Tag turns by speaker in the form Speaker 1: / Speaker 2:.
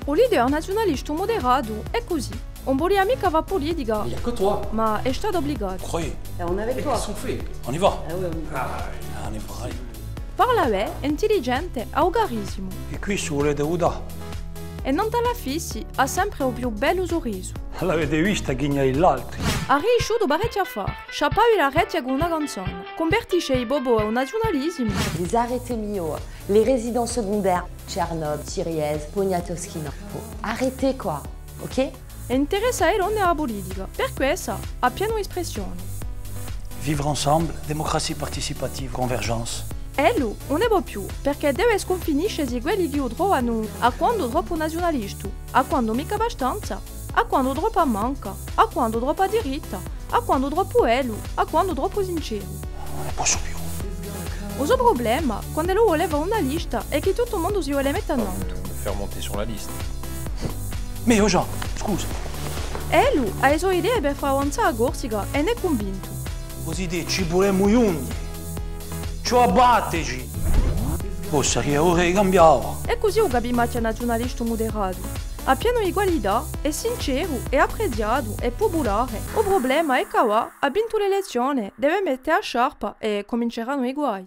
Speaker 1: O leader nazionalista moderato è così. On voulait mica va politica.
Speaker 2: Il n'y a que toi.
Speaker 1: Ma è stato obbligato.
Speaker 3: Croyez.
Speaker 4: On est avec
Speaker 2: Et
Speaker 4: toi.
Speaker 2: qu'est-ce qu'on fait?
Speaker 3: On y va.
Speaker 4: Ah oui, on y va.
Speaker 3: On y va.
Speaker 1: Parlare intelligente, augarissimo.
Speaker 3: E qui ci volete votare.
Speaker 1: E non te la fissi, ha sempre il più bello sorriso.
Speaker 3: L'avete vista chi ne ha l'altro.
Speaker 1: Ha riuscito parecchio a fare. Sciappavi la rete con una canzone. Convertisce i bobo a un nazionalismo.
Speaker 4: Les arrêtés Millau, les résidents secondaires, Tchernobyl, Thiriez, Poniatowski, faut arrêter quoi, ok?
Speaker 1: E interessa a donne alla politica. Per questo ha pieno espressione.
Speaker 3: Vivre ensemble, démocratie participative, convergence.
Speaker 1: E lui non ne può più, perché deve sconfinisce quelli che lo trovano a quando troppo nazionalista, a quando mica abbastanza, a quando troppo manca, a quando troppo diritta, a quando troppo elu, a quando troppo sincero.
Speaker 3: Non ne posso più.
Speaker 1: Il suo problema, quando lui voleva una lista, è che tutto il mondo si vuole mettere a nanto.
Speaker 2: Me faire monter sur la liste.
Speaker 3: Mais Jean, scusa,
Speaker 1: E lui ha le sue idee per far avanzare la Corsica e ne è convinto.
Speaker 3: così te ci vorremmo uniti. Ci abbatteci. Forse che ora cambiava.
Speaker 1: E così ho capito che nazionalista moderato. Ha pieno di qualità, è sincero, è apprezzato, è popolare. Il problema è che ha vinto le elezioni, deve mettere a sciarpa e cominceranno i guai.